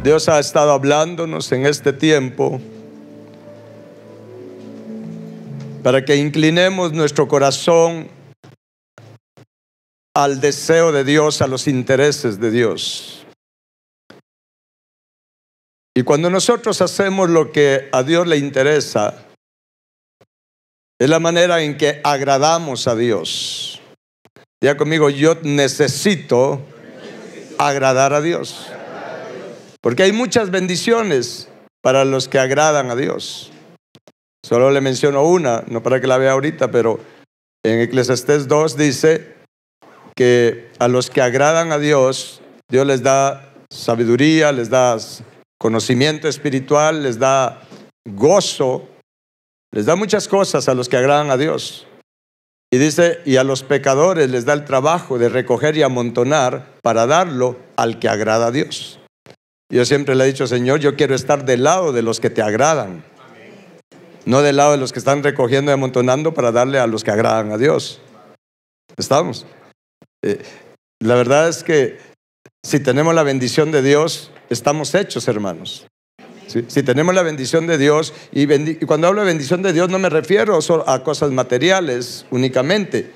Dios ha estado hablándonos en este tiempo para que inclinemos nuestro corazón al deseo de Dios, a los intereses de Dios. Y cuando nosotros hacemos lo que a Dios le interesa, es la manera en que agradamos a Dios. Diga conmigo: yo necesito agradar a Dios. Porque hay muchas bendiciones para los que agradan a Dios. Solo le menciono una, no para que la vea ahorita, pero en Eclesiastés 2 dice que a los que agradan a Dios, Dios les da sabiduría, les da conocimiento espiritual, les da gozo, les da muchas cosas a los que agradan a Dios. Y dice, y a los pecadores les da el trabajo de recoger y amontonar para darlo al que agrada a Dios. Yo siempre le he dicho: Señor, yo quiero estar del lado de los que te agradan, no del lado de los que están recogiendo y amontonando para darle a los que agradan a Dios. ¿Estamos? La verdad es que si tenemos la bendición de Dios, estamos hechos, hermanos. Si tenemos la bendición de Dios, y cuando hablo de bendición de Dios no me refiero a cosas materiales únicamente.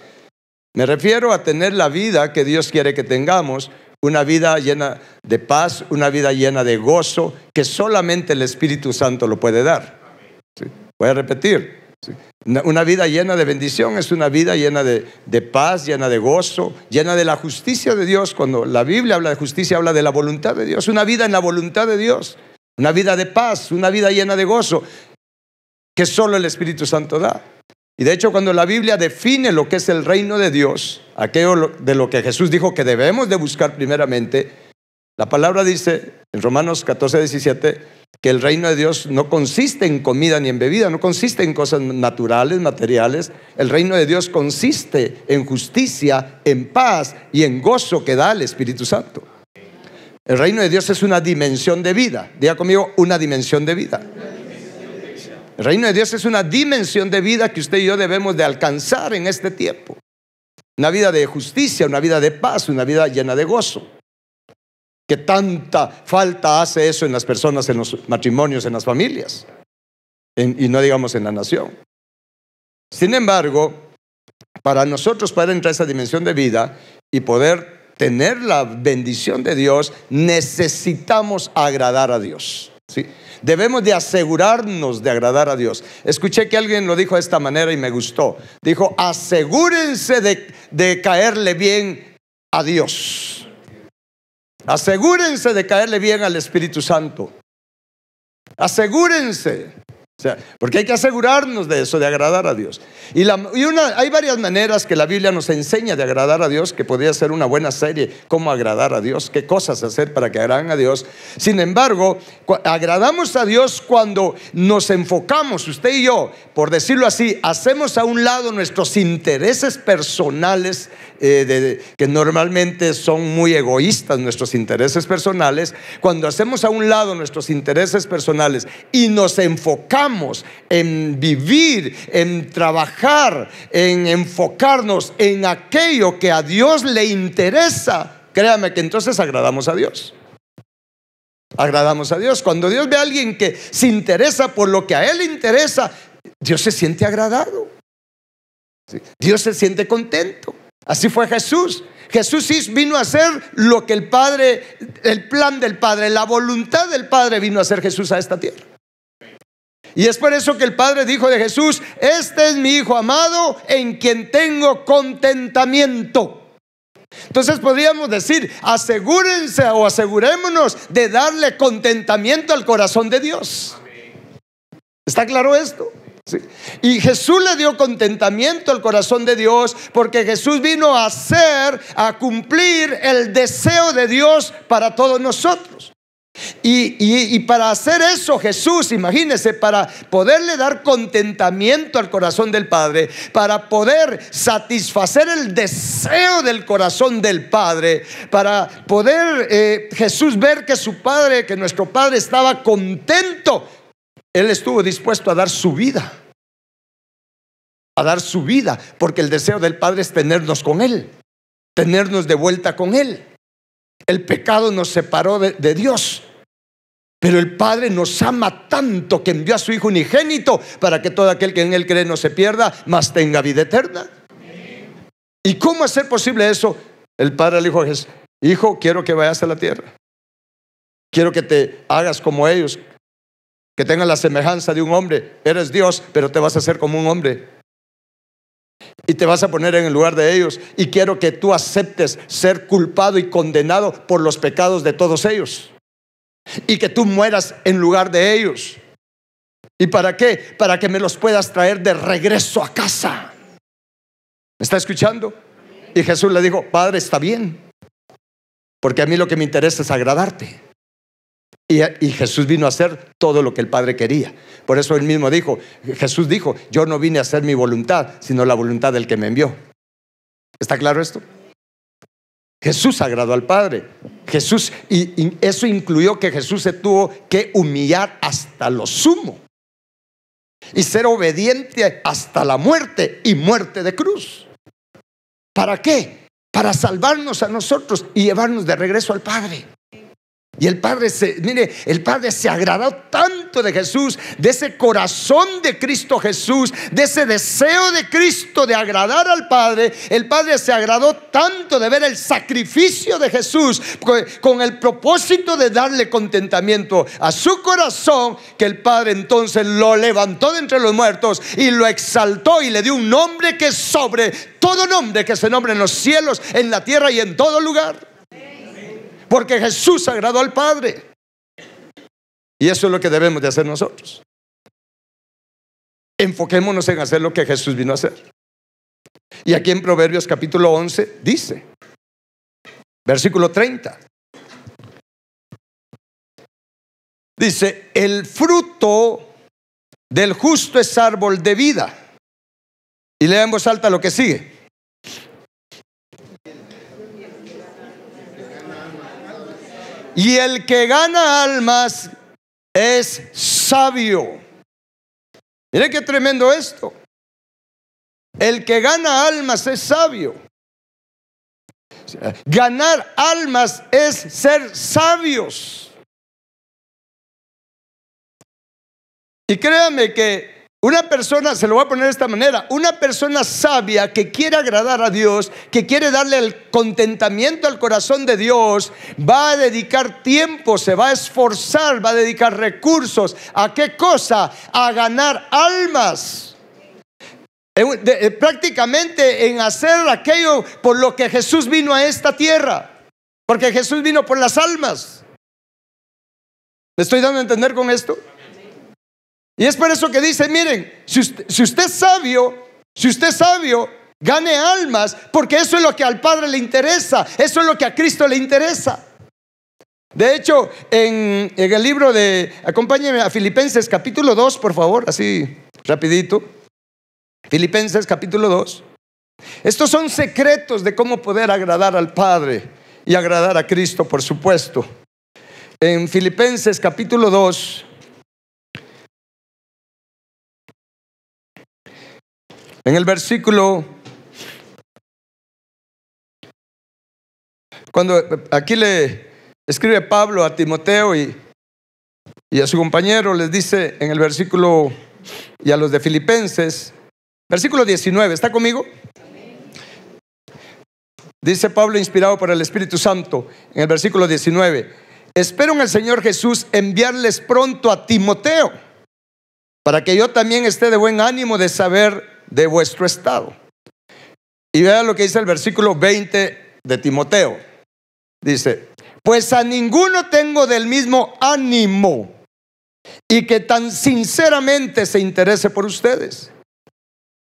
Me refiero a tener la vida que Dios quiere que tengamos, una vida llena de paz, una vida llena de gozo, que solamente el Espíritu Santo lo puede dar. ¿Sí? Voy a repetir. ¿Sí? Una vida llena de bendición es una vida llena de paz, llena de gozo, llena de la justicia de Dios. Cuando la Biblia habla de justicia, habla de la voluntad de Dios. Una vida en la voluntad de Dios, una vida de paz, una vida llena de gozo, que solo el Espíritu Santo da. Y de hecho, cuando la Biblia define lo que es el reino de Dios, aquello de lo que Jesús dijo que debemos de buscar primeramente, la palabra dice en Romanos 14:17 que el reino de Dios no consiste en comida ni en bebida, no consiste en cosas naturales, materiales. El reino de Dios consiste en justicia, en paz y en gozo que da el Espíritu Santo. El reino de Dios es una dimensión de vida. Diga conmigo: una dimensión de vida. El reino de Dios es una dimensión de vida que usted y yo debemos de alcanzar en este tiempo. Una vida de justicia, una vida de paz, una vida llena de gozo. Que tanta falta hace eso en las personas, en los matrimonios, en las familias, y no digamos en la nación. Sin embargo, para nosotros poder entrar a esa dimensión de vida y poder tener la bendición de Dios, necesitamos agradar a Dios. ¿Sí? Debemos de asegurarnos de agradar a Dios. Escuché que alguien lo dijo de esta manera y me gustó. Dijo: asegúrense de caerle bien a Dios. Asegúrense de caerle bien al Espíritu Santo. Asegúrense. O sea, porque hay que asegurarnos de eso, de agradar a Dios. Hay varias maneras que la Biblia nos enseña de agradar a Dios, que podría ser una buena serie, cómo agradar a Dios, qué cosas hacer para que agraden a Dios. Sin embargo, agradamos a Dios cuando nos enfocamos, usted y yo, por decirlo así, hacemos a un lado nuestros intereses personales, que normalmente son muy egoístas, nuestros intereses personales. Cuando hacemos a un lado nuestros intereses personales y nos enfocamos en vivir, en trabajar, en enfocarnos en aquello que a Dios le interesa, créame que entonces agradamos a Dios. Agradamos a Dios. Cuando Dios ve a alguien que se interesa por lo que a Él le interesa, Dios se siente agradado. ¿Sí? Dios se siente contento. Así fue Jesús. Jesús vino a hacer lo que el Padre, el plan del Padre, la voluntad del Padre vino a hacer Jesús a esta tierra. Y es por eso que el Padre dijo de Jesús: este es mi Hijo amado en quien tengo contentamiento. Entonces podríamos decir: asegúrense o asegurémonos de darle contentamiento al corazón de Dios. ¿Está claro esto? Sí. Y Jesús le dio contentamiento al corazón de Dios, porque Jesús vino a cumplir el deseo de Dios para todos nosotros. Y para hacer eso, Jesús, imagínese, para poderle dar contentamiento al corazón del Padre, para poder satisfacer el deseo del corazón del Padre, para poder Jesús ver que su Padre, que nuestro Padre estaba contento, Él estuvo dispuesto a dar su vida. A dar su vida, porque el deseo del Padre es tenernos con Él, tenernos de vuelta con Él. El pecado nos separó de Dios. Pero el Padre nos ama tanto que envió a su Hijo unigénito para que todo aquel que en Él cree no se pierda, mas tenga vida eterna. ¿Y cómo hacer posible eso? El Padre le dijo a Jesús: Hijo, quiero que vayas a la tierra. Quiero que te hagas como ellos, que tengas la semejanza de un hombre. Eres Dios, pero te vas a hacer como un hombre. Y te vas a poner en el lugar de ellos. Y quiero que tú aceptes ser culpado y condenado por los pecados de todos ellos. Y que tú mueras en lugar de ellos. ¿Y para qué? Para que me los puedas traer de regreso a casa. ¿Me está escuchando? Y Jesús le dijo: Padre, está bien, porque a mí lo que me interesa es agradarte. Y Jesús vino a hacer todo lo que el Padre quería. Por eso él mismo dijo, Jesús dijo: yo no vine a hacer mi voluntad, sino la voluntad del que me envió. ¿Está claro esto? Jesús agradó al Padre. Jesús, y eso incluyó que Jesús se tuvo que humillar hasta lo sumo y ser obediente hasta la muerte, y muerte de cruz. ¿Para qué? Para salvarnos a nosotros y llevarnos de regreso al Padre. Y el Padre el Padre se agradó tanto de Jesús, de ese corazón de Cristo Jesús, de ese deseo de Cristo de agradar al Padre. El Padre se agradó tanto de ver el sacrificio de Jesús con el propósito de darle contentamiento a su corazón, que el Padre entonces lo levantó de entre los muertos y lo exaltó y le dio un nombre que es sobre todo nombre, que se nombre en los cielos, en la tierra y en todo lugar. Porque Jesús agradó al Padre. Y eso es lo que debemos de hacer nosotros. Enfoquémonos en hacer lo que Jesús vino a hacer. Y aquí en Proverbios capítulo 11 dice, versículo 30, dice: el fruto del justo es árbol de vida. Y lea en voz alta lo que sigue. Y el que gana almas es sabio. Mire qué tremendo esto. El que gana almas es sabio. Ganar almas es ser sabios. Y créame que una persona, se lo voy a poner de esta manera, una persona sabia que quiere agradar a Dios, que quiere darle el contentamiento al corazón de Dios, va a dedicar tiempo, se va a esforzar, va a dedicar recursos. ¿A qué cosa? A ganar almas. Prácticamente en hacer aquello por lo que Jesús vino a esta tierra. Porque Jesús vino por las almas. ¿Me estoy dando a entender con esto? Y es por eso que dice: miren, si usted es sabio, gane almas, porque eso es lo que al Padre le interesa, eso es lo que a Cristo le interesa. De hecho, en el libro de, acompáñenme a Filipenses capítulo 2, por favor, así rapidito. Filipenses capítulo 2. Estos son secretos de cómo poder agradar al Padre y agradar a Cristo, por supuesto. En Filipenses capítulo 2, en el versículo, cuando aquí le escribe Pablo a Timoteo y a su compañero, les dice en el versículo, y a los de Filipenses, versículo 19, ¿está conmigo? Dice Pablo, inspirado por el Espíritu Santo, en el versículo 19: espero en el Señor Jesús enviarles pronto a Timoteo, para que yo también esté de buen ánimo de saber de vuestro estado. Y vea lo que dice el versículo 20 de Timoteo. Dice: pues a ninguno tengo del mismo ánimo, y que tan sinceramente se interese por ustedes.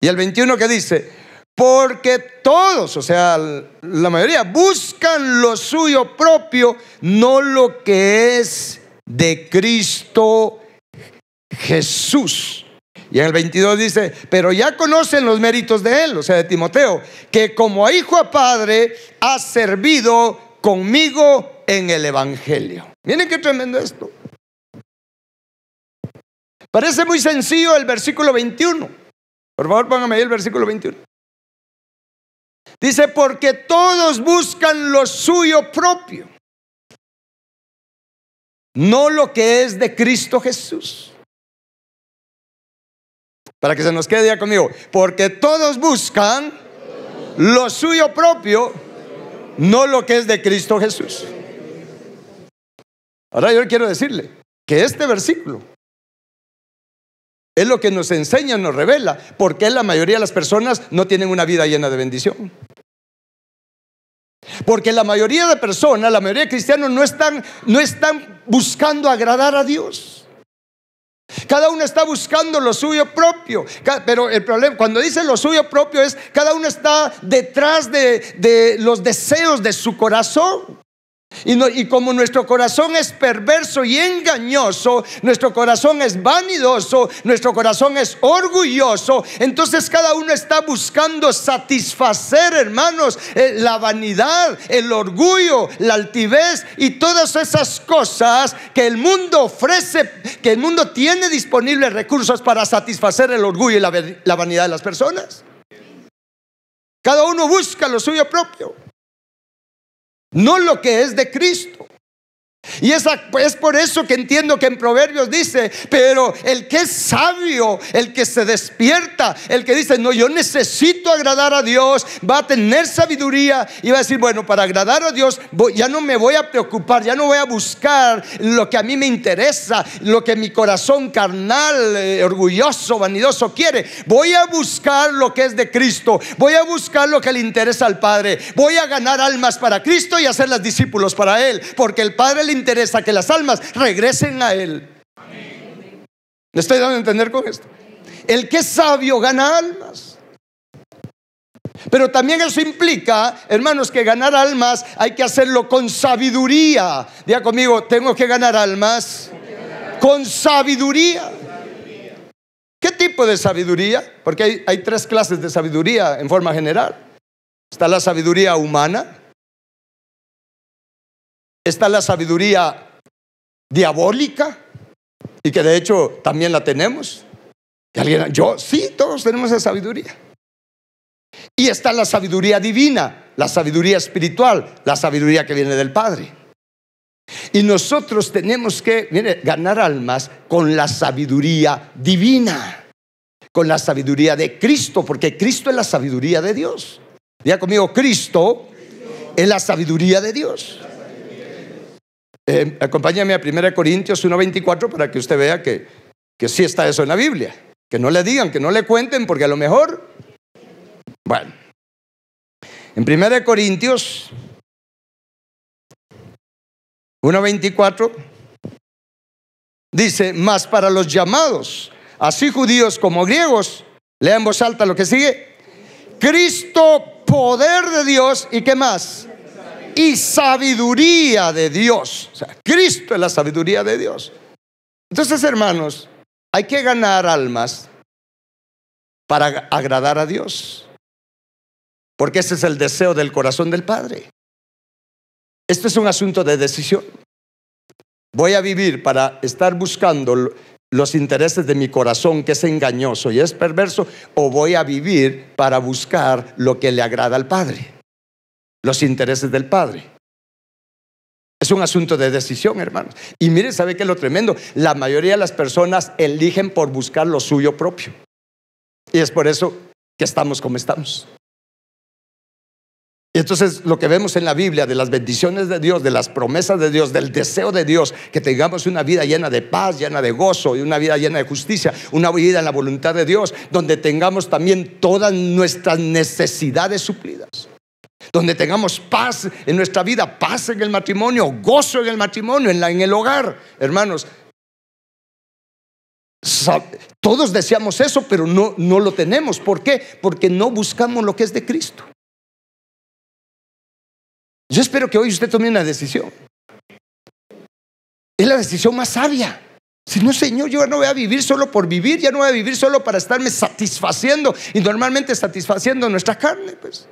Y el 21 que dice: porque todos, o sea, la mayoría, buscan lo suyo propio, no lo que es de Cristo Jesús. Y en el 22 dice: pero ya conocen los méritos de él, o sea, de Timoteo, que como hijo a padre ha servido conmigo en el evangelio. Miren qué tremendo esto. Parece muy sencillo el versículo 21. Por favor, póngame ahí el versículo 21. Dice: porque todos buscan lo suyo propio, no lo que es de Cristo Jesús. Para que se nos quede ya conmigo. Porque todos buscan lo suyo propio, no lo que es de Cristo Jesús. Ahora yo quiero decirle que este versículo es lo que nos enseña, nos revela por qué la mayoría de las personas no tienen una vida llena de bendición. Porque la mayoría de personas, la mayoría de cristianos no están buscando agradar a Dios. Cada uno está buscando lo suyo propio. Pero el problema, cuando dice lo suyo propio, es cada uno está detrás de los deseos de su corazón. Y como nuestro corazón es perverso y engañoso, nuestro corazón es vanidoso, nuestro corazón es orgulloso, entonces cada uno está buscando satisfacer, hermanos, la vanidad, el orgullo, la altivez y todas esas cosas que el mundo ofrece, que el mundo tiene disponibles recursos para satisfacer el orgullo y la vanidad de las personas. Cada uno busca lo suyo propio, no lo que es de Cristo. Y es por eso que entiendo que en Proverbios dice: pero el que es sabio, el que se despierta, el que dice no, yo necesito agradar a Dios, va a tener sabiduría y va a decir, bueno, para agradar a Dios ya no me voy a preocupar, ya no voy a buscar lo que a mí me interesa, lo que mi corazón carnal, orgulloso, vanidoso quiere. Voy a buscar lo que es de Cristo, voy a buscar lo que le interesa al Padre, voy a ganar almas para Cristo y hacerlas discípulos para Él, porque el Padre le interesa que las almas regresen a Él. ¿Me estoy dando a entender con esto? El que es sabio gana almas. Pero también eso implica, hermanos, que ganar almas hay que hacerlo con sabiduría. Diga conmigo, tengo que ganar almas con sabiduría. ¿Qué tipo de sabiduría? Porque hay tres clases de sabiduría en forma general. Está la sabiduría humana, está la sabiduría diabólica, y que de hecho también la tenemos. Y alguien, yo sí, todos tenemos esa sabiduría. Y está la sabiduría divina, la sabiduría espiritual, la sabiduría que viene del Padre. Y nosotros tenemos que ganar almas con la sabiduría divina, con la sabiduría de Cristo, porque Cristo es la sabiduría de Dios. Diga conmigo, Cristo es la sabiduría de Dios. Acompáñame a 1 Corintios 1:24 para que usted vea que sí está eso en la Biblia. Que no le digan, que no le cuenten, porque a lo mejor, bueno, en 1 Corintios 1:24 dice: mas para los llamados, así judíos como griegos, lea en voz alta lo que sigue: Cristo, poder de Dios, ¿y qué más? Y sabiduría de Dios. O sea, Cristo es la sabiduría de Dios. Entonces, hermanos, hay que ganar almas para agradar a Dios, porque ese es el deseo del corazón del Padre. Esto es un asunto de decisión. Voy a vivir para estar buscando los intereses de mi corazón, que es engañoso y es perverso, o voy a vivir para buscar lo que le agrada al Padre, los intereses del Padre. Es un asunto de decisión, hermanos. Y mire, ¿sabe qué es lo tremendo? La mayoría de las personas eligen por buscar lo suyo propio. Y es por eso que estamos como estamos. Y entonces lo que vemos en la Biblia de las bendiciones de Dios, de las promesas de Dios, del deseo de Dios, que tengamos una vida llena de paz, llena de gozo, y una vida llena de justicia, una vida en la voluntad de Dios, donde tengamos también todas nuestras necesidades suplidas, donde tengamos paz en nuestra vida, paz en el matrimonio, gozo en el matrimonio, en el hogar. Hermanos, todos deseamos eso, pero no lo tenemos. ¿Por qué? Porque no buscamos lo que es de Cristo. Yo espero que hoy usted tome una decisión. Es la decisión más sabia. Si no, Señor, yo no voy a vivir solo por vivir, ya no voy a vivir solo para estarme satisfaciendo, y normalmente satisfaciendo nuestra carne, pues.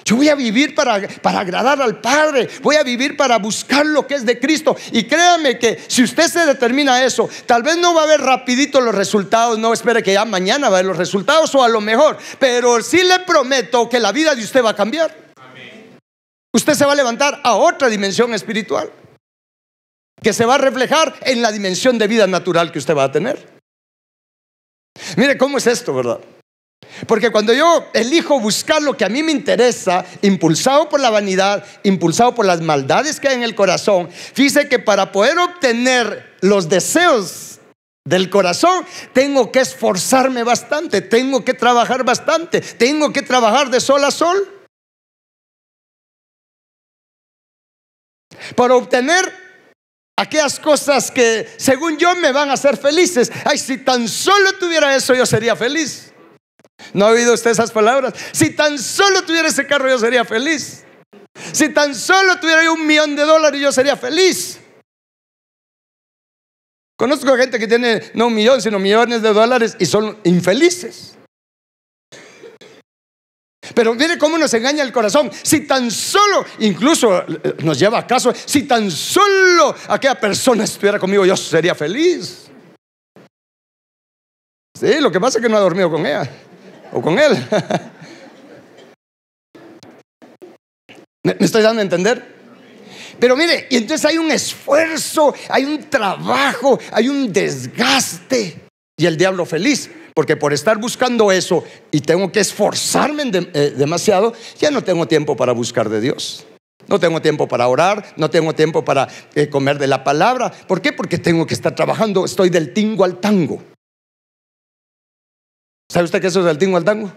Yo voy a vivir para agradar al Padre. Voy a vivir para buscar lo que es de Cristo. Y créame que si usted se determina eso, tal vez no va a ver rapidito los resultados. No espere que ya mañana va a ver los resultados, o a lo mejor, pero sí le prometo que la vida de usted va a cambiar. Usted se va a levantar a otra dimensión espiritual. que se va a reflejar en la dimensión de vida natural que usted va a tener. Mire cómo es esto, ¿verdad? Porque cuando yo elijo buscar lo que a mí me interesa, impulsado por la vanidad, impulsado por las maldades que hay en el corazón, fíjese que para poder obtener los deseos del corazón, tengo que esforzarme bastante, tengo que trabajar bastante, tengo que trabajar de sol a sol para obtener aquellas cosas que según yo me van a hacer felices. Ay, si tan solo tuviera eso, yo sería feliz. ¿No ha oído usted esas palabras? Si tan solo tuviera ese carro, yo sería feliz. Si tan solo tuviera yo $1.000.000, yo sería feliz. Conozco gente que tiene no 1 millón, sino millones de dólares y son infelices. Pero mire cómo nos engaña el corazón. Si tan solo, incluso nos lleva a caso, si tan solo aquella persona estuviera conmigo, yo sería feliz. Sí, lo que pasa es que no ha dormido con ella o con él. ¿Me estoy dando a entender? Pero mire, y entonces hay un esfuerzo, hay un trabajo, hay un desgaste. Y el diablo feliz, porque por estar buscando eso y tengo que esforzarme demasiado, ya no tengo tiempo para buscar de Dios. No tengo tiempo para orar, no tengo tiempo para comer de la palabra. ¿Por qué? Porque tengo que estar trabajando, estoy del tingo al tango. ¿Sabe usted qué es eso del tingo al tango?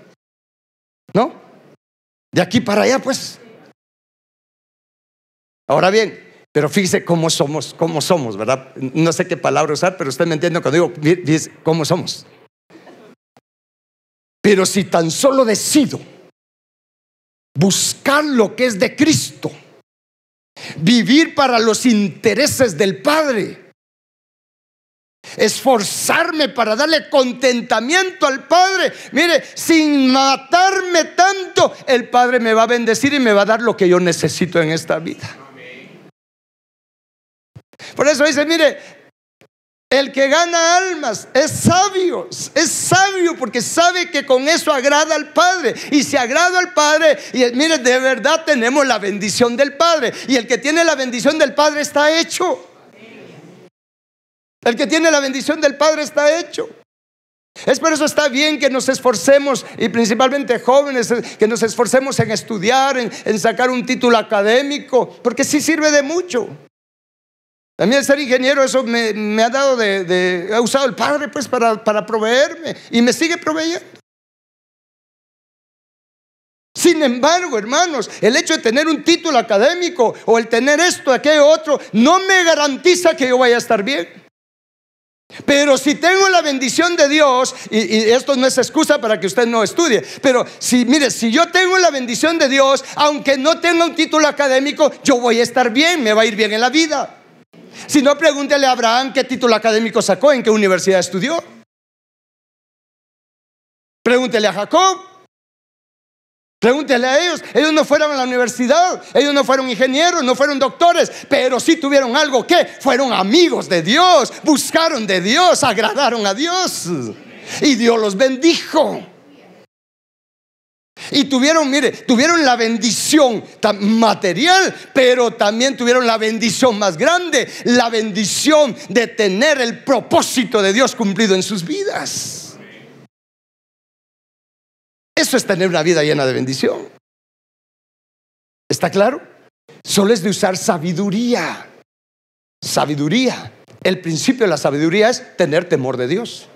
¿No? De aquí para allá, pues. Ahora bien, pero fíjese cómo somos, ¿verdad? No sé qué palabra usar, pero usted me entiende cuando digo, fíjese cómo somos. Pero si tan solo decido buscar lo que es de Cristo, vivir para los intereses del Padre, esforzarme para darle contentamiento al Padre, mire, sin matarme tanto, el Padre me va a bendecir y me va a dar lo que yo necesito en esta vida. Por eso dice, mire, el que gana almas es sabio porque sabe que con eso agrada al Padre. Y si agrada al Padre, y mire, de verdad tenemos la bendición del Padre. Y el que tiene la bendición del Padre está hecho. El que tiene la bendición del Padre está hecho. Es por eso está bien que nos esforcemos, y principalmente jóvenes, que nos esforcemos en estudiar, en sacar un título académico, porque sí sirve de mucho. A mí el ser ingeniero, eso me ha dado ha usado el Padre pues para proveerme, y me sigue proveyendo. Sin embargo, hermanos, el hecho de tener un título académico o el tener esto, aquello, otro, no me garantiza que yo vaya a estar bien. Pero si tengo la bendición de Dios, y esto no es excusa para que usted no estudie, pero mire, si yo tengo la bendición de Dios, aunque no tenga un título académico, yo voy a estar bien, me va a ir bien en la vida. Si no, pregúntele a Abraham qué título académico sacó, en qué universidad estudió. Pregúntele a Jacob. Pregúntele a ellos. Ellos no fueron a la universidad, ellos no fueron ingenieros, no fueron doctores, pero sí tuvieron algo que fueron amigos de Dios, buscaron de Dios, agradaron a Dios, y Dios los bendijo. Y tuvieron la bendición material, pero también tuvieron la bendición más grande, la bendición de tener el propósito de Dios cumplido en sus vidas. Eso es tener una vida llena de bendición. ¿Está claro? Solo es de usar sabiduría. Sabiduría. El principio de la sabiduría es tener temor de Dios.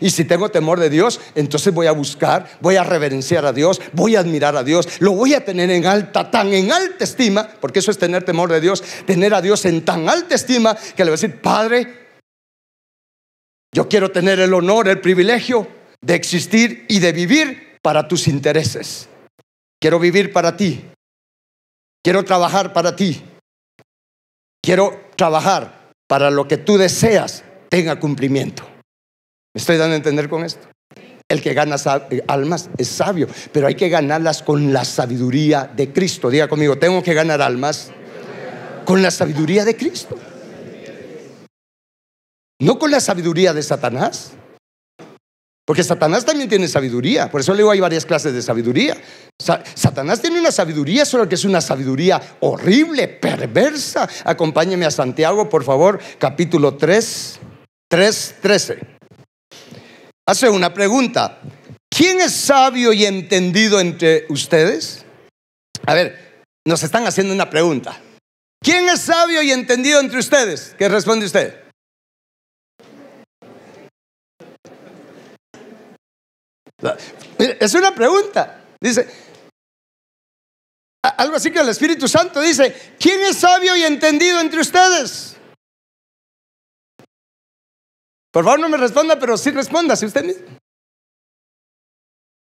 Y si tengo temor de Dios, entonces voy a buscar, voy a reverenciar a Dios, voy a admirar a Dios, lo voy a tener tan en alta estima, porque eso es tener temor de Dios, tener a Dios en tan alta estima que le voy a decir: Padre, yo quiero tener el honor, el privilegio de existir y de vivir para tus intereses. Quiero vivir para ti, quiero trabajar para ti, quiero trabajar para lo que tú deseas tenga cumplimiento. ¿Me estoy dando a entender con esto? El que gana almas es sabio, pero hay que ganarlas con la sabiduría de Cristo. Diga conmigo: tengo que ganar almas con la sabiduría de Cristo, no con la sabiduría de Satanás. Porque Satanás también tiene sabiduría. Por eso le digo, hay varias clases de sabiduría. Satanás tiene una sabiduría, solo que es una sabiduría horrible, perversa. Acompáñeme a Santiago, por favor, capítulo 3, 13. Hace una pregunta: ¿quién es sabio y entendido entre ustedes? A ver, nos están haciendo una pregunta. ¿Quién es sabio y entendido entre ustedes? ¿Qué responde usted? Es una pregunta. Dice algo así que el Espíritu Santo dice: ¿quién es sabio y entendido entre ustedes? Por favor, no me responda, pero sí respóndase usted mismo.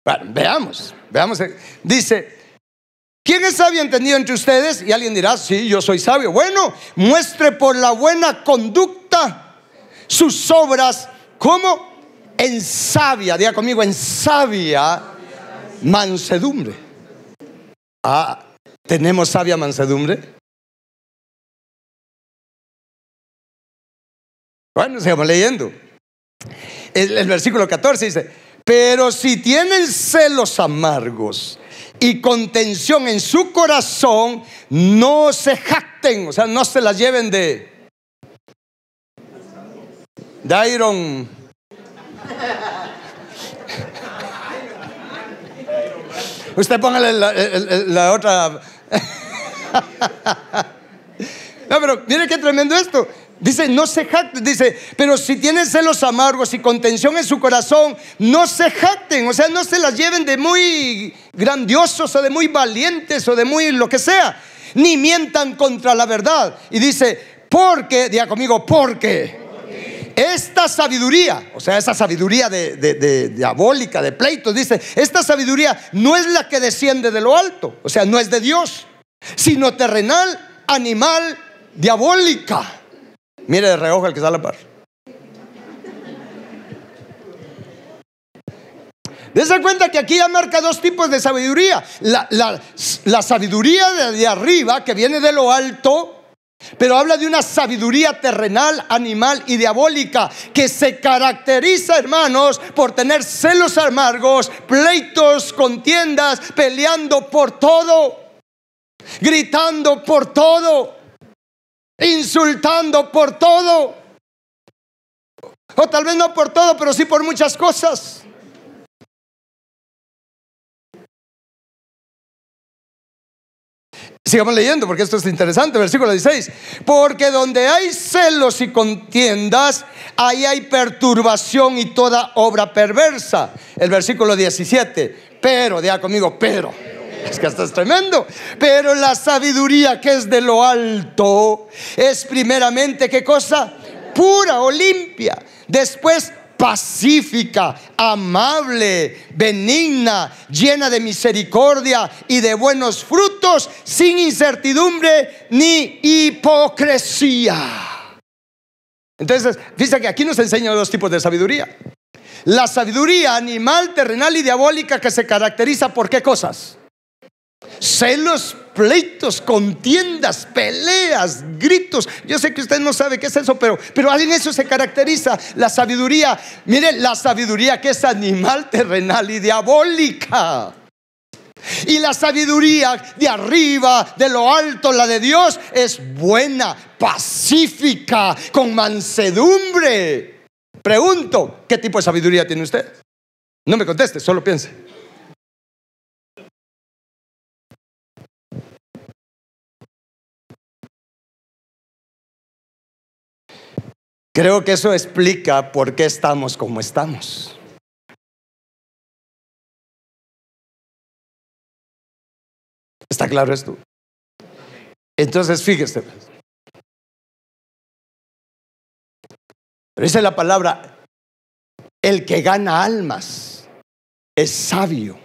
Bueno, veamos. Dice: ¿quién es sabio y entendido entre ustedes? Y alguien dirá: sí, yo soy sabio. Bueno, muestre por la buena conducta sus obras como en sabia, diga conmigo, en sabia mansedumbre. ¿Tenemos sabia mansedumbre? Bueno, sigamos leyendo. El versículo 14 dice: pero si tienen celos amargos y contención en su corazón, no se jacten, o sea, no se las lleven de iron. Usted póngale la otra. No, pero mire qué tremendo esto. Dice: no se jacten. Dice: pero si tienen celos amargos y contención en su corazón, no se jacten. O sea, no se las lleven de muy grandiosos o de muy valientes o de muy lo que sea, ni mientan contra la verdad. Y dice: porque, diga conmigo, porque esta sabiduría, o sea, esa sabiduría de diabólica, de pleitos, dice: esta sabiduría no es la que desciende de lo alto, o sea, no es de Dios, sino terrenal, animal, diabólica. Mire de reojo el que está a la par. Dese cuenta que aquí ya marca dos tipos de sabiduría. La sabiduría de arriba, que viene de lo alto, pero habla de una sabiduría terrenal, animal y diabólica, que se caracteriza, hermanos, por tener celos amargos, pleitos, contiendas, peleando por todo, gritando por todo, insultando por todo, o tal vez no por todo, pero sí por muchas cosas. Sigamos leyendo porque esto es interesante. Versículo 16: porque donde hay celos y contiendas, ahí hay perturbación y toda obra perversa. El versículo 17: pero, diga conmigo, pero. Es que esto es tremendo. Pero la sabiduría que es de lo alto es primeramente, ¿qué cosa? Pura o limpia. Después, pacífica, amable, benigna, llena de misericordia y de buenos frutos, sin incertidumbre ni hipocresía. Entonces, fíjate que aquí nos enseña dos tipos de sabiduría. La sabiduría animal, terrenal y diabólica, que se caracteriza por ¿qué cosas? Celos, pleitos, contiendas, peleas, gritos. Yo sé que usted no sabe qué es eso, pero en eso se caracteriza la sabiduría. Mire, la sabiduría que es animal, terrenal y diabólica. Y la sabiduría de arriba, de lo alto, la de Dios, es buena, pacífica, con mansedumbre. Pregunto: ¿qué tipo de sabiduría tiene usted? No me conteste, solo piense. Creo que eso explica por qué estamos como estamos. ¿Está claro esto? Entonces, fíjese. Pero dice la palabra: el que gana almas es sabio.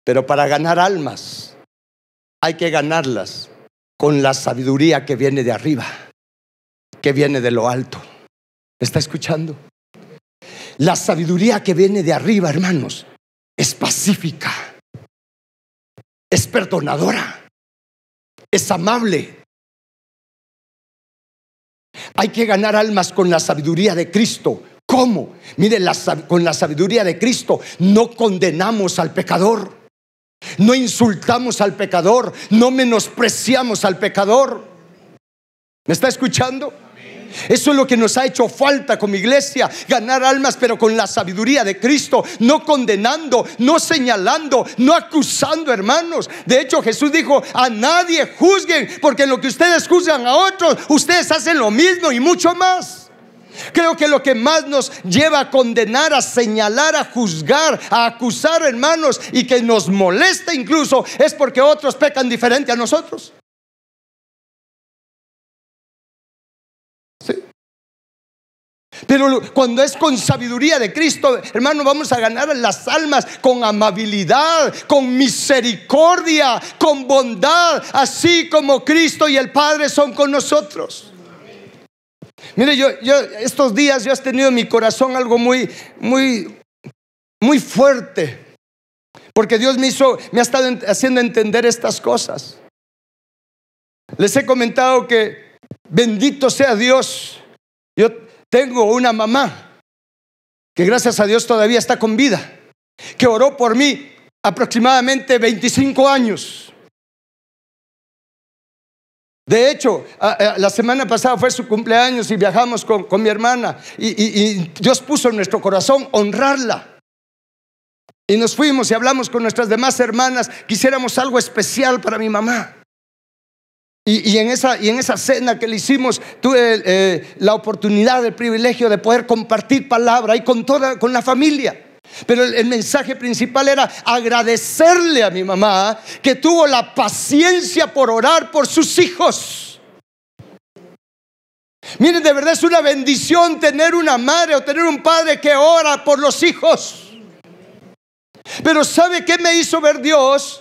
Pero para ganar almas hay que ganarlas con la sabiduría que viene de arriba, que viene de lo alto. ¿Está escuchando? La sabiduría que viene de arriba, hermanos, es pacífica, es perdonadora, es amable. Hay que ganar almas con la sabiduría de Cristo. ¿Cómo? Mire, con la sabiduría de Cristo no condenamos al pecador. no insultamos al pecador, no menospreciamos al pecador. ¿Me está escuchando? Eso es lo que nos ha hecho falta como iglesia, ganar almas, pero con la sabiduría de Cristo, no condenando, no señalando, no acusando, hermanos. De hecho, Jesús dijo: a nadie juzguen, porque en lo que ustedes juzgan a otros, ustedes hacen lo mismo y mucho más. Creo que lo que más nos lleva a condenar, a señalar, a juzgar, a acusar, hermanos, y que nos molesta incluso, es porque otros pecan diferente a nosotros. ¿Sí? Pero cuando es con sabiduría de Cristo, hermano, vamos a ganar las almas con amabilidad, con misericordia, con bondad, así como Cristo y el Padre son con nosotros. Mire, yo estos días yo he tenido en mi corazón algo muy fuerte, porque Dios me ha estado haciendo entender estas cosas. Les he comentado que bendito sea Dios, yo tengo una mamá que gracias a Dios todavía está con vida, que oró por mí aproximadamente 25 años. De hecho, la semana pasada fue su cumpleaños y viajamos con mi hermana y Dios puso en nuestro corazón honrarla. Y nos fuimos y hablamos con nuestras demás hermanas, quisiéramos algo especial para mi mamá. Y en esa cena que le hicimos, tuve la oportunidad, el privilegio de poder compartir palabra y con la familia. Pero el mensaje principal era agradecerle a mi mamá que tuvo la paciencia por orar por sus hijos. Miren, de verdad es una bendición tener una madre o tener un padre que ora por los hijos. Pero ¿sabe qué me hizo ver Dios?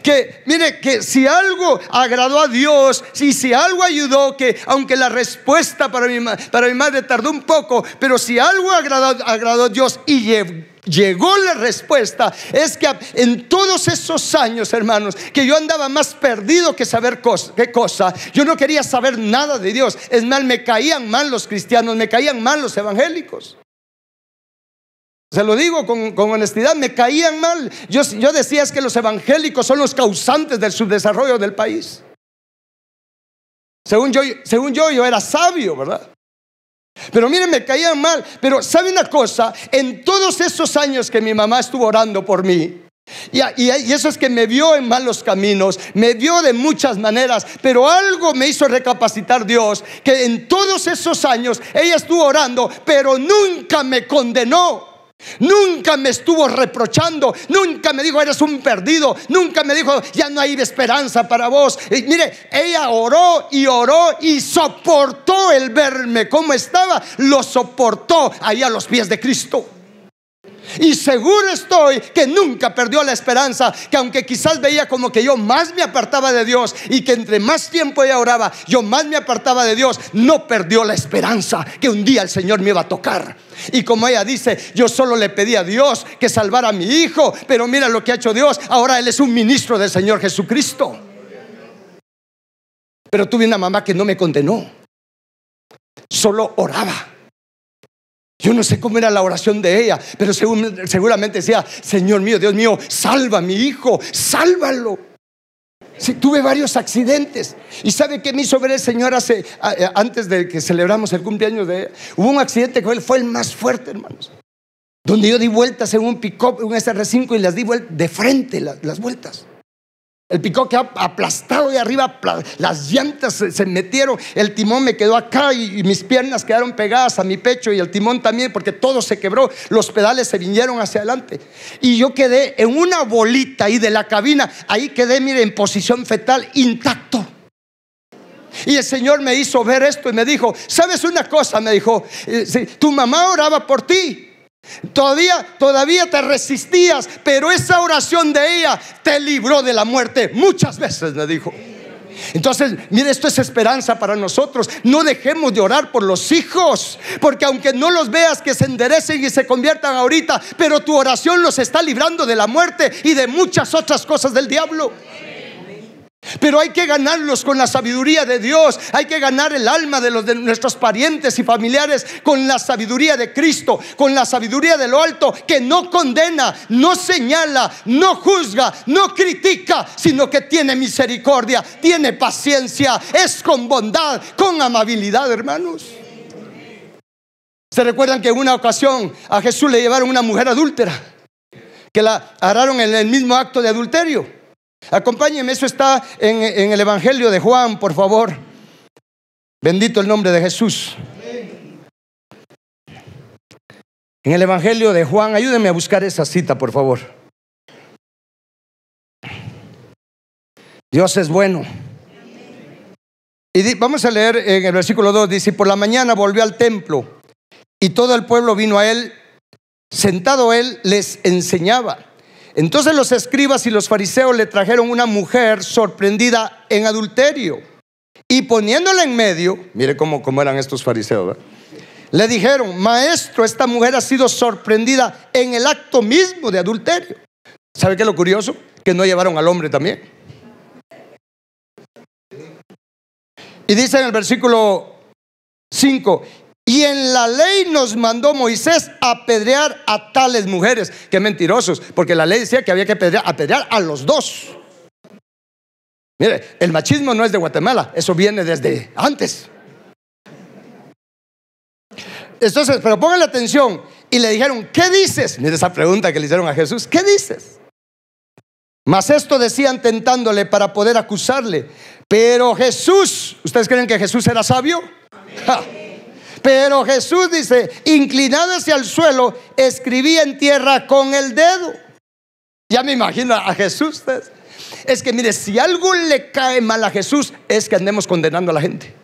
Que mire, que si algo agradó a Dios, si algo ayudó, que aunque la respuesta para mi madre tardó un poco, pero si algo agradó a Dios y llegó la respuesta, es que en todos esos años, hermanos, que yo andaba más perdido que saber qué cosa, yo no quería saber nada de Dios. Es más, me caían mal los cristianos, me caían mal los evangélicos. Se lo digo con honestidad, me caían mal. Yo decía es que los evangélicos son los causantes del subdesarrollo del país. Según yo era sabio, ¿verdad? Pero miren, me caían mal. Pero ¿sabe una cosa? En todos esos años que mi mamá estuvo orando por mí, y eso es que me vio en malos caminos, me vio de muchas maneras, pero algo me hizo recapacitar Dios, que en todos esos años ella estuvo orando, pero nunca me condenó. Nunca me estuvo reprochando, nunca me dijo eres un perdido, nunca me dijo ya no hay esperanza para vos. Y mire, ella oró y soportó el verme como estaba, lo soportó ahí a los pies de Cristo. Y seguro estoy que nunca perdió la esperanza, que aunque quizás veía como que yo más me apartaba de Dios y que entre más tiempo ella oraba, yo más me apartaba de Dios, no perdió la esperanza que un día el Señor me iba a tocar. Y como ella dice, yo solo le pedí a Dios que salvara a mi hijo, pero mira lo que ha hecho Dios, ahora él es un ministro del Señor Jesucristo. Pero tuve una mamá que no me condenó, solo oraba. Yo no sé cómo era la oración de ella, pero seguramente decía: Señor mío, Dios mío, salva a mi hijo, sálvalo. Sí, tuve varios accidentes. ¿Y sabe qué me hizo ver el Señor antes de que celebramos el cumpleaños de ella? Hubo un accidente que fue el más fuerte, hermanos, donde yo di vueltas en un pick-up, un SR5, y las di de frente las vueltas. El pick-up quedó aplastado de arriba, las llantas se metieron, el timón me quedó acá y mis piernas quedaron pegadas a mi pecho y el timón también, porque todo se quebró, los pedales se vinieron hacia adelante y yo quedé en una bolita ahí de la cabina, ahí quedé, mire, en posición fetal, intacto. Y el Señor me hizo ver esto y me dijo: ¿sabes una cosa? Me dijo, tu mamá oraba por ti. Todavía te resistías, pero esa oración de ella te libró de la muerte muchas veces, me dijo. Entonces, mire, esto es esperanza para nosotros. No dejemos de orar por los hijos, porque aunque no los veas que se enderecen y se conviertan ahorita, pero tu oración los está librando de la muerte y de muchas otras cosas del diablo. Pero hay que ganarlos con la sabiduría de Dios. Hay que ganar el alma de nuestros parientes y familiares con la sabiduría de Cristo, con la sabiduría de lo alto, que no condena, no señala, no juzga, no critica, sino que tiene misericordia, tiene paciencia, es con bondad, con amabilidad, hermanos. ¿Se recuerdan que en una ocasión a Jesús le llevaron una mujer adúltera, que la agarraron en el mismo acto de adulterio? Acompáñenme, eso está en el Evangelio de Juan, por favor. Bendito el nombre de Jesús. En el Evangelio de Juan, ayúdenme a buscar esa cita, por favor. Dios es bueno. Y vamos a leer en el versículo 2, dice: por la mañana volvió al templo y todo el pueblo vino a él. Sentado él les enseñaba. Entonces los escribas y los fariseos le trajeron una mujer sorprendida en adulterio, y poniéndola en medio, mire cómo eran estos fariseos, ¿verdad? Le dijeron: maestro, esta mujer ha sido sorprendida en el acto mismo de adulterio. ¿Sabe qué es lo curioso? Que no llevaron al hombre también. Y dice en el versículo 5: y en la ley nos mandó Moisés apedrear a tales mujeres. Qué mentirosos, porque la ley decía que había que apedrear a los dos. Mire, el machismo no es de Guatemala, eso viene desde antes. Entonces, pero pónganle atención. Y le dijeron: ¿qué dices? Mire esa pregunta que le hicieron a Jesús: ¿qué dices? Mas esto decían tentándole para poder acusarle. Pero Jesús, ¿ustedes creen que Jesús era sabio? ¡Ja! Pero Jesús, dice, inclinado hacia el suelo, escribía en tierra con el dedo. Ya me imagino a Jesús. Es que mire, si algo le cae mal a Jesús, es que andemos condenando a la gente.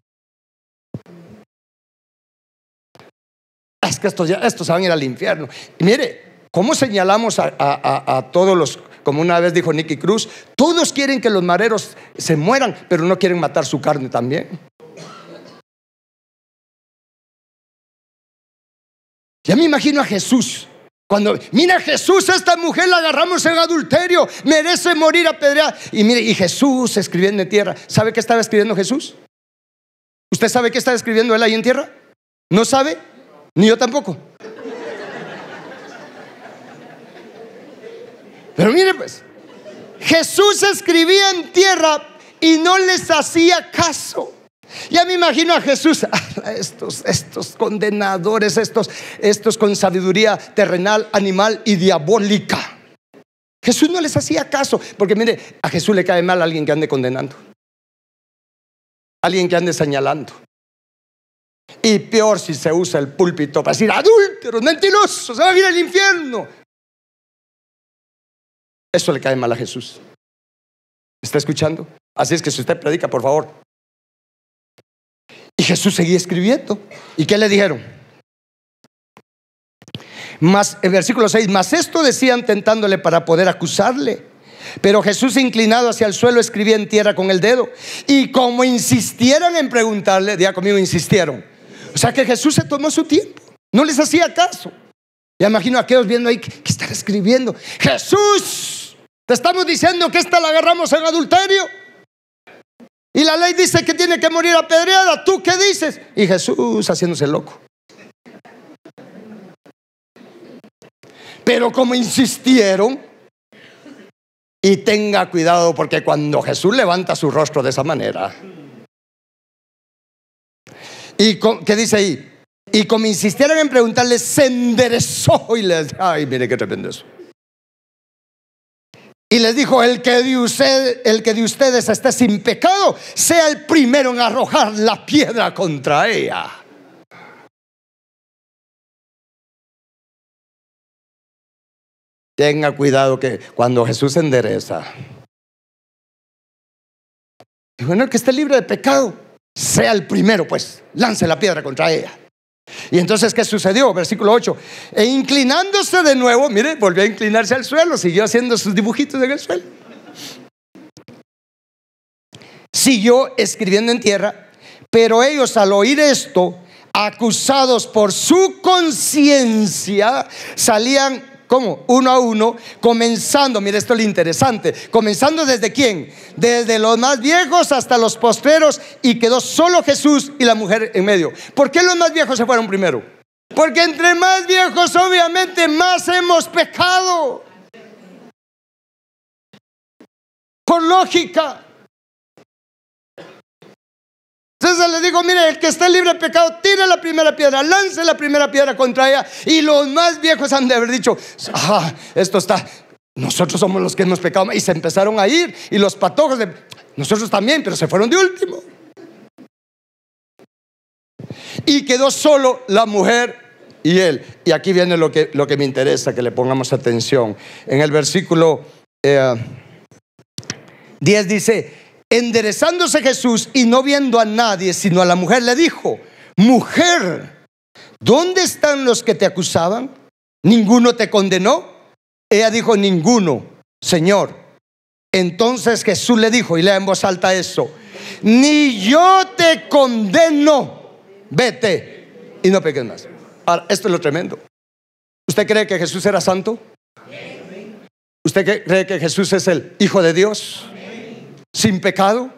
Es que estos se van a ir al infierno. Y mire, ¿cómo señalamos a todos los? Como una vez dijo Nicky Cruz: todos quieren que los mareros se mueran, pero no quieren matar su carne también. Ya me imagino a Jesús cuando: mira, Jesús, esta mujer la agarramos en adulterio, merece morir apedreada. Y mire, y Jesús escribiendo en tierra. ¿Sabe qué estaba escribiendo Jesús? ¿Usted sabe qué estaba escribiendo él ahí en tierra? ¿No sabe? Ni yo tampoco. Pero mire pues, Jesús escribía en tierra y no les hacía caso. Ya me imagino a Jesús: estos condenadores, estos con sabiduría terrenal, animal y diabólica. Jesús no les hacía caso, porque mire, a Jesús le cae mal a alguien que ande condenando, alguien que ande señalando. Y peor si se usa el púlpito para decir: adúlteros, mentirosos, se van a ir al infierno. Eso le cae mal a Jesús. ¿Está escuchando? Así es que si usted predica, por favor. Y Jesús seguía escribiendo. ¿Y qué le dijeron? Más, el versículo 6: mas esto decían tentándole para poder acusarle. Pero Jesús, inclinado hacia el suelo, escribía en tierra con el dedo. Y como insistieran en preguntarle, diga conmigo, insistieron. O sea que Jesús se tomó su tiempo, no les hacía caso. Ya imagino a aquellos viendo ahí: ¿qué están escribiendo? Jesús, te estamos diciendo que esta la agarramos en adulterio y la ley dice que tiene que morir apedreada. ¿Tú qué dices? Y Jesús haciéndose loco. Pero como insistieron, y tenga cuidado, porque cuando Jesús levanta su rostro de esa manera, y ¿qué dice ahí? Y como insistieron en preguntarle, se enderezó y les... Ay, mire qué tremendo eso. Y les dijo: el que de ustedes esté sin pecado, sea el primero en arrojar la piedra contra ella. Tenga cuidado que cuando Jesús se endereza, y bueno, el que esté libre de pecado, sea el primero, pues, lance la piedra contra ella. Y entonces, ¿qué sucedió? Versículo 8: e inclinándose de nuevo, mire, volvió a inclinarse al suelo, siguió haciendo sus dibujitos en el suelo, siguió escribiendo en tierra. Pero ellos, al oír esto, acusados por su conciencia, salían ¿cómo? Uno a uno, comenzando, mire esto es lo interesante, comenzando desde ¿quién? Desde los más viejos hasta los postreros, y quedó solo Jesús y la mujer en medio. ¿Por qué los más viejos se fueron primero? Porque entre más viejos obviamente más hemos pecado. Por lógica. Entonces le digo, mire, el que esté libre de pecado, tire la primera piedra, lance la primera piedra contra ella. Y los más viejos han de haber dicho, esto está, nosotros somos los que hemos pecado. Y se empezaron a ir, y los patojos nosotros también, pero se fueron de último. Y quedó solo la mujer y él. Y aquí viene lo que me interesa que le pongamos atención. En el versículo 10 dice: enderezándose Jesús y no viendo a nadie sino a la mujer, le dijo: mujer, ¿dónde están los que te acusaban? ¿Ninguno te condenó? Ella dijo: ninguno, Señor. Entonces Jesús le dijo, y lea en voz alta eso: ni yo te condeno, vete y no peques más. Ahora, esto es lo tremendo. ¿Usted cree que Jesús era santo? ¿Usted cree que Jesús es el Hijo de Dios? Sin pecado,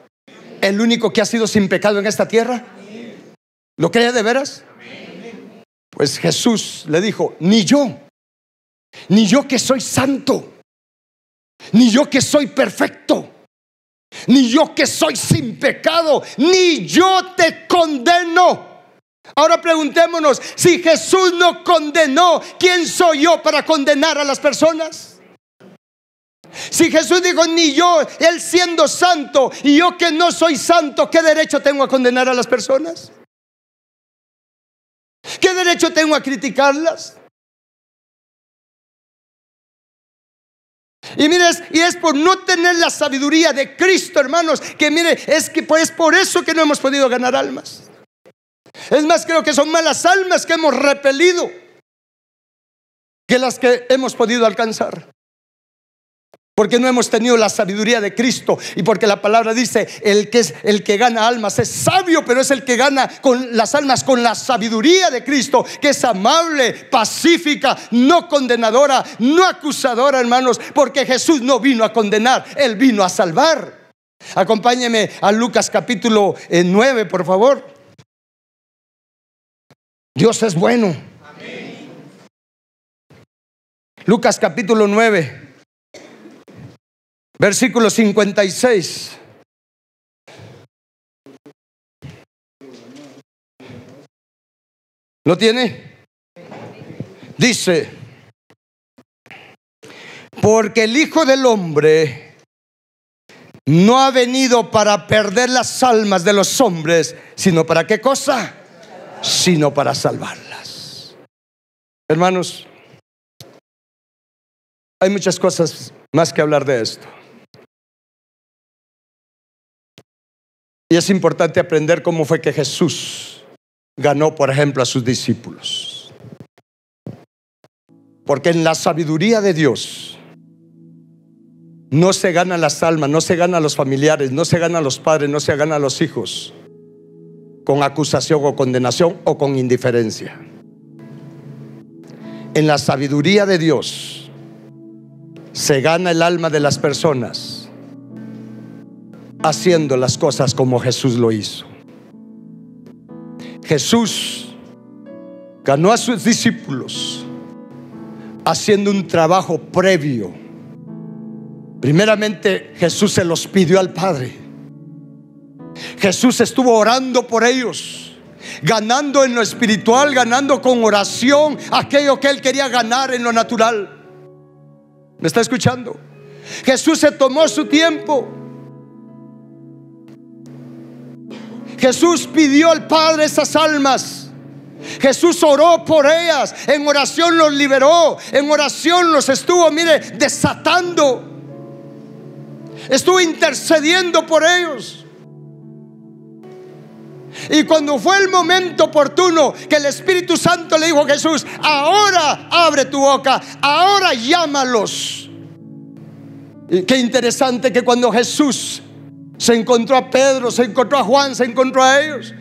el único que ha sido sin pecado en esta tierra. ¿Lo cree de veras? Pues Jesús le dijo: ni yo que soy santo, ni yo que soy perfecto, ni yo que soy sin pecado, ni yo te condeno. Ahora preguntémonos, si Jesús no condenó, ¿quién soy yo para condenar a las personas? Si Jesús dijo: ni yo, Él siendo santo, y yo que no soy santo, ¿qué derecho tengo a condenar a las personas? ¿Qué derecho tengo a criticarlas? Y mire, y es por no tener la sabiduría de Cristo, hermanos, que mire, es por eso que no hemos podido ganar almas. Es más, creo que son malas almas que hemos repelido que las que hemos podido alcanzar. Porque no hemos tenido la sabiduría de Cristo. Y porque la palabra dice: el que gana almas es sabio, pero es el que gana con las almas con la sabiduría de Cristo, que es amable, pacífica, no condenadora, no acusadora, hermanos. Porque Jesús no vino a condenar, Él vino a salvar. Acompáñeme a Lucas capítulo 9, por favor. Dios es bueno. Amén. Lucas capítulo 9. Versículo 56. ¿Lo tiene? Dice: porque el Hijo del Hombre no ha venido para perder las almas de los hombres, sino para ¿qué cosa? Sino para salvarlas. Hermanos, hay muchas cosas más que hablar de esto. Y es importante aprender cómo fue que Jesús ganó, por ejemplo, a sus discípulos. Porque en la sabiduría de Dios no se ganan las almas, no se ganan los familiares, no se ganan los padres, no se ganan los hijos con acusación o condenación o con indiferencia. En la sabiduría de Dios se gana el alma de las personas haciendo las cosas como Jesús lo hizo. Jesús ganó a sus discípulos haciendo un trabajo previo. Primeramente, Jesús se los pidió al Padre. Jesús estuvo orando por ellos, ganando en lo espiritual, ganando con oración aquello que Él quería ganar en lo natural. ¿Me está escuchando? Jesús se tomó su tiempo. Jesús pidió al Padre esas almas. Jesús oró por ellas. En oración los liberó. En oración los estuvo, mire, desatando. Estuvo intercediendo por ellos. Y cuando fue el momento oportuno, que el Espíritu Santo le dijo a Jesús: ahora abre tu boca, ahora llámalos. Y qué interesante que cuando Jesús se encontró a Pedro, se encontró a Juan, se encontró a ellos,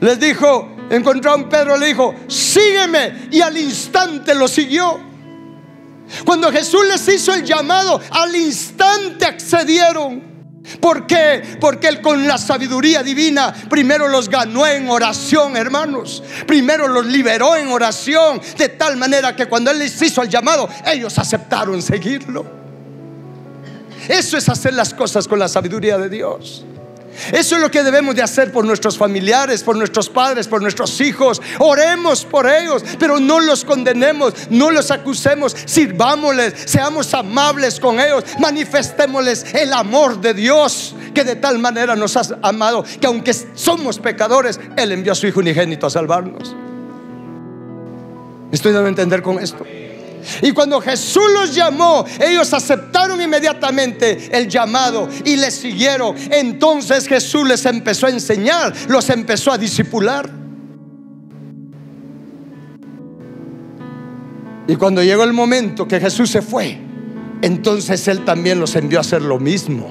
les dijo, encontró a un Pedro, le dijo: sígueme, y al instante lo siguió. Cuando Jesús les hizo el llamado, al instante accedieron. ¿Por qué? Porque Él, con la sabiduría divina, primero los ganó en oración, hermanos. Primero los liberó en oración, de tal manera que cuando Él les hizo el llamado, ellos aceptaron seguirlo. Eso es hacer las cosas con la sabiduría de Dios. Eso es lo que debemos de hacer por nuestros familiares, por nuestros padres, por nuestros hijos. Oremos por ellos, pero no los condenemos, no los acusemos. Sirvámosles, seamos amables con ellos, manifestémosles el amor de Dios, que de tal manera nos ha amado, que aunque somos pecadores, Él envió a su Hijo unigénito a salvarnos. ¿Me estoy dando a entender con esto? Y cuando Jesús los llamó, ellos aceptaron inmediatamente el llamado y le siguieron. Entonces Jesús les empezó a enseñar, los empezó a discipular. Y cuando llegó el momento que Jesús se fue, entonces Él también los envió a hacer lo mismo.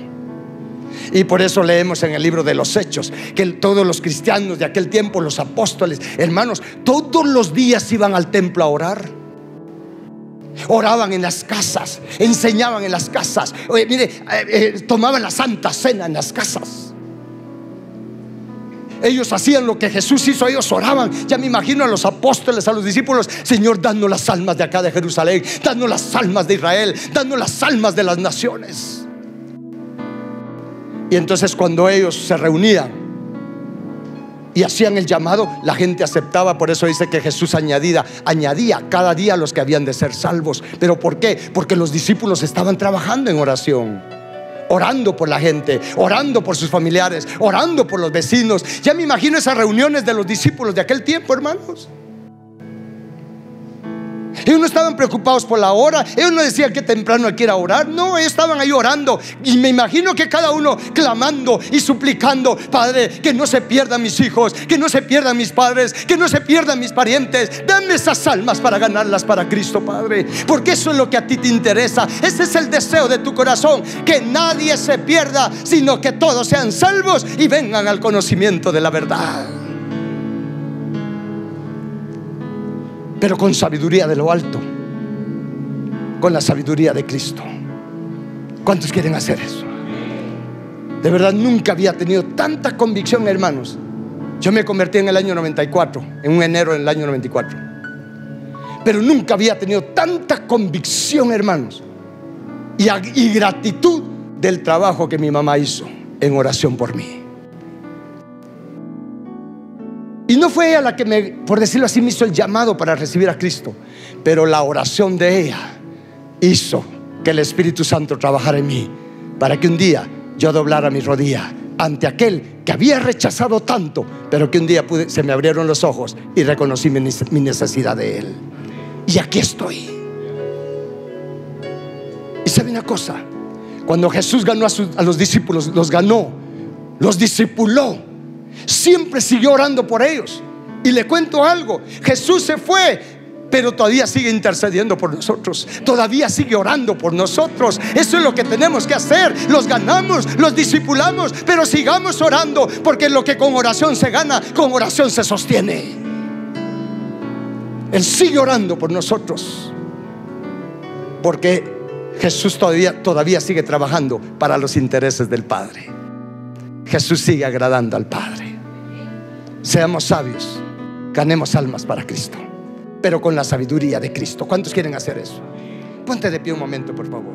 Y por eso leemos en el libro de los Hechos que todos los cristianos de aquel tiempo, los apóstoles, hermanos, todos los días iban al templo a orar. Oraban en las casas, enseñaban en las casas. Tomaban la Santa Cena en las casas. Ellos hacían lo que Jesús hizo, ellos oraban. Ya me imagino a los apóstoles, a los discípulos: Señor, danos las almas de acá de Jerusalén, danos las almas de Israel, danos las almas de las naciones. Y entonces cuando ellos se reunían y hacían el llamado, la gente aceptaba. Por eso dice que Jesús añadía cada día a los que habían de ser salvos. ¿Pero por qué? Porque los discípulos estaban trabajando en oración, orando por la gente, orando por sus familiares, orando por los vecinos. Ya me imagino esas reuniones de los discípulos de aquel tiempo, hermanos. Ellos no estaban preocupados por la hora. Ellos no decían que temprano hay que ir a orar. No, ellos estaban ahí orando. Y me imagino que cada uno clamando y suplicando: Padre, que no se pierdan mis hijos, que no se pierdan mis padres, que no se pierdan mis parientes. Dame esas almas para ganarlas para Cristo, Padre. Porque eso es lo que a ti te interesa. Ese es el deseo de tu corazón: que nadie se pierda, sino que todos sean salvos y vengan al conocimiento de la verdad. Pero con sabiduría de lo alto, con la sabiduría de Cristo. ¿Cuántos quieren hacer eso? De verdad, nunca había tenido tanta convicción, hermanos. Yo me convertí en el año 94, en un enero del año 94. Pero nunca había tenido tanta convicción, hermanos, y gratitud del trabajo que mi mamá hizo en oración por mí. Y no fue ella la que por decirlo así, me hizo el llamado para recibir a Cristo, pero la oración de ella hizo que el Espíritu Santo trabajara en mí, para que un día yo doblara mi rodilla ante aquel que había rechazado tanto, pero que un día se me abrieron los ojos y reconocí mi necesidad de Él. Y aquí estoy. Y sabe una cosa: cuando Jesús ganó a los discípulos, los ganó, los discipuló, siempre siguió orando por ellos. Y le cuento algo: Jesús se fue, pero todavía sigue intercediendo por nosotros, todavía sigue orando por nosotros. Eso es lo que tenemos que hacer. Los ganamos, los discipulamos, pero sigamos orando, porque lo que con oración se gana, con oración se sostiene. Él sigue orando por nosotros, porque Jesús todavía sigue trabajando para los intereses del Padre. Jesús sigue agradando al Padre. Seamos sabios, ganemos almas para Cristo, pero con la sabiduría de Cristo. ¿Cuántos quieren hacer eso? Ponte de pie un momento, por favor.